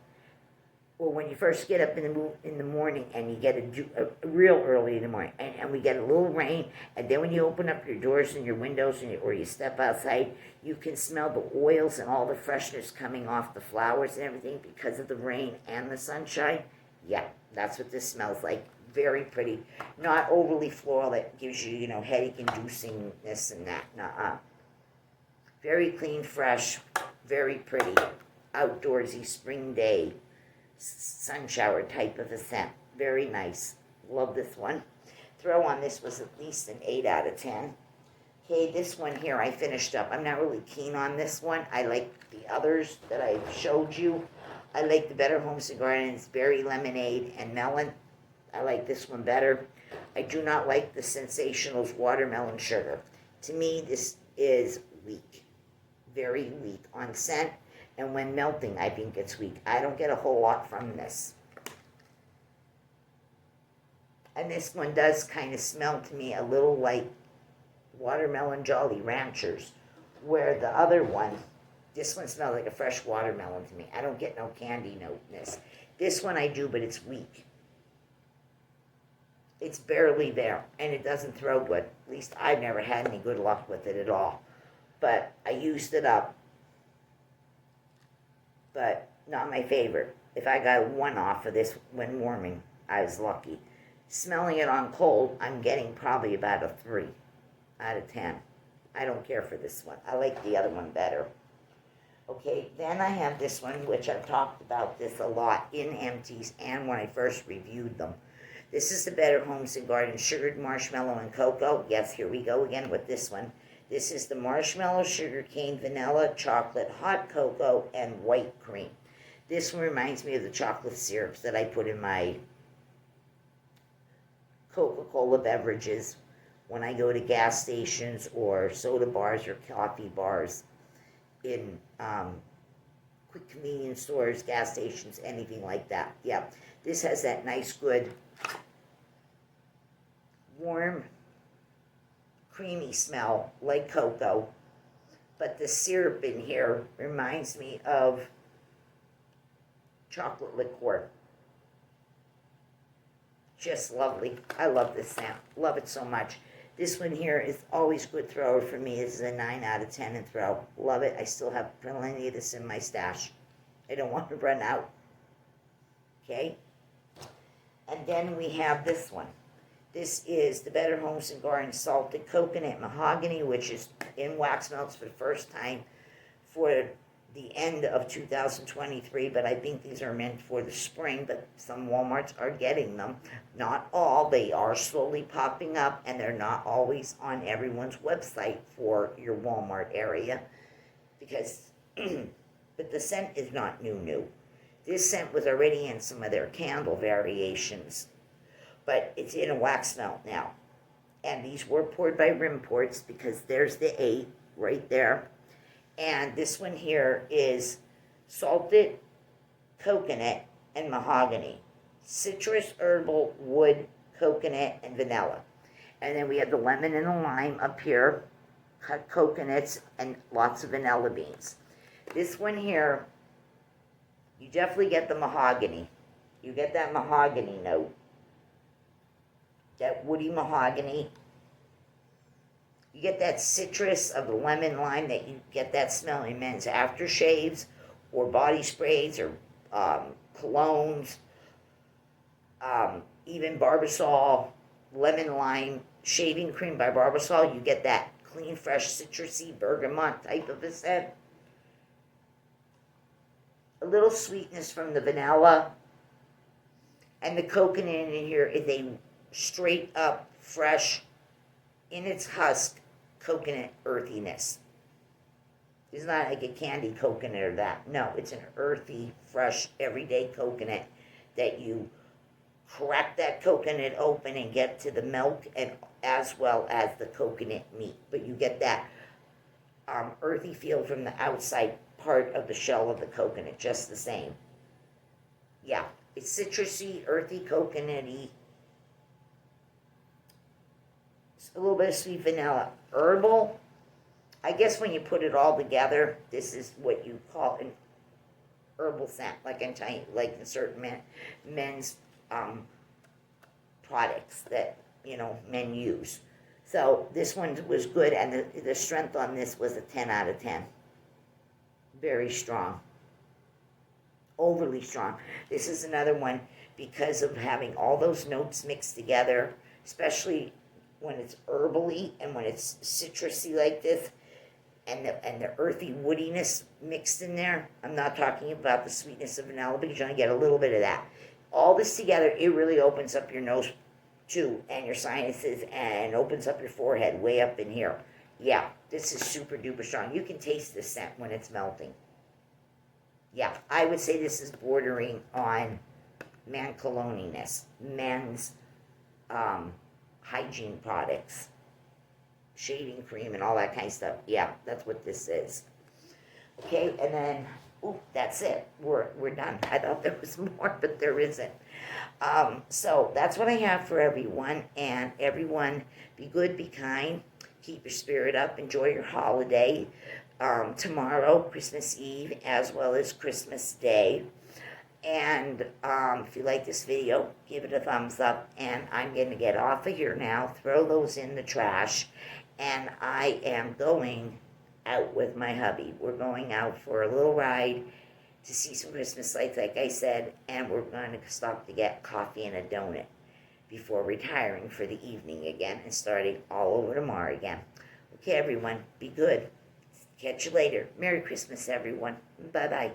Or when you first get up in the morning and you get a real early in the morning and we get a little rain, and then when you open up your doors and your windows or you step outside, you can smell the oils and all the freshness coming off the flowers and everything because of the rain and the sunshine. Yeah, that's what this smells like. Very pretty. Not overly floral that gives you, headache-inducing this and that. Nuh-uh. Very clean, fresh, very pretty. outdoorsy spring day, sun shower type of a scent. Very nice. Love this one. Throw on this was at least an 8 out of 10. Okay, this one here I finished up. I'm not really keen on this one. I like the others that I showed you. I like the Better Homes and Gardens Berry Lemonade and Melon. I like this one better. I do not like the Sensationals Watermelon Sugar. To me, this is weak. Very weak on scent. And when melting, I think it's weak. I don't get a whole lot from this. And this one does kind of smell to me a little like Watermelon Jolly Ranchers, where the other one, this one smells like a fresh watermelon to me. I don't get no candy noteness. This one I do, but it's weak. It's barely there, and it doesn't throw good. At least I've never had any good luck with it at all. But I used it up. But not my favorite. If I got a 1 off of this when warming, I was lucky. Smelling it on cold, I'm getting probably about a 3 out of 10. I don't care for this one. I like the other one better. Okay, then I have this one, which I've talked about this a lot in Empties and when I first reviewed them. This is the Better Homes and Gardens Sugared Marshmallow and Cocoa. Yes, here we go again with this one. This is the Marshmallow, Sugar Cane, Vanilla, Chocolate, Hot Cocoa, and White Cream. This one reminds me of the chocolate syrups that I put in my Coca-Cola beverages when I go to gas stations or soda bars or coffee bars in quick convenience stores, gas stations, anything like that. Yeah, this has that nice, good, warm, creamy smell like cocoa, but the syrup in here reminds me of chocolate liqueur. Just lovely. I love this scent. Love it so much. This one here is always good thrower for me. This is a 9 out of 10 in throw. Love it. I still have plenty of this in my stash. I don't want to run out. Okay? And then we have this one. This is the Better Homes and Gardens Salted Coconut Mahogany, which is in wax melts for the first time for the end of 2023, but I think these are meant for the spring, but some Walmarts are getting them. Not all. They are slowly popping up, and they're not always on everyone's website for your Walmart area, because, but the scent is not new. This scent was already in some of their candle variations, but it's in a wax melt now. And these were poured by Rim Ports, because there's the 8 right there. And this one here is salted coconut and mahogany, citrus, herbal, wood, coconut, and vanilla. And then we have the lemon and the lime up here, cut coconuts, and lots of vanilla beans. This one here, you definitely get the mahogany. You get that mahogany note, that woody mahogany. You get that citrus of the lemon lime, that you get that smell in men's aftershaves or body sprays or colognes, even Barbasol, lemon lime shaving cream by Barbasol. You get that clean, fresh, citrusy bergamot type of a scent. A little sweetness from the vanilla. And the coconut in here is a straight up, fresh, in its husk, coconut earthiness. It's not like a candy coconut or that. No, it's an earthy, fresh, everyday coconut that you crack that coconut open and get to the milk, and as well as the coconut meat. But you get that earthy feel from the outside part of the shell of the coconut, just the same. Yeah, it's citrusy, earthy, coconutty. A little bit of sweet vanilla. Herbal, I guess when you put it all together, this is what you call an herbal scent, like I'm telling you, like in certain men's products that, men use. So this one was good, and the strength on this was a 10 out of 10. Very strong. Overly strong. This is another one, because of having all those notes mixed together, especially when it's herbally and when it's citrusy like this, and the earthy woodiness mixed in there. I'm not talking about the sweetness of vanilla because you're gonna get a little bit of that. All this together, it really opens up your nose too, and your sinuses, and opens up your forehead way up in here. Yeah, this is super duper strong. You can taste the scent when it's melting. Yeah, I would say this is bordering on man cologniness, men's hygiene products, shaving cream, and all that kind of stuff. Yeah, that's what this is. Okay, and then, oh, that's it. We're done. I thought there was more, but there isn't. So that's what I have for everyone. And everyone, be good, be kind, keep your spirit up, enjoy your holiday. Tomorrow, Christmas Eve, as well as Christmas Day. And if you like this video, give it a thumbs up. And I'm going to get off of here now, throw those in the trash. And I am going out with my hubby. We're going out for a little ride to see some Christmas lights, like I said. And we're going to stop to get coffee and a donut before retiring for the evening again and starting all over tomorrow again. Okay, everyone, be good. Catch you later. Merry Christmas, everyone. Bye-bye.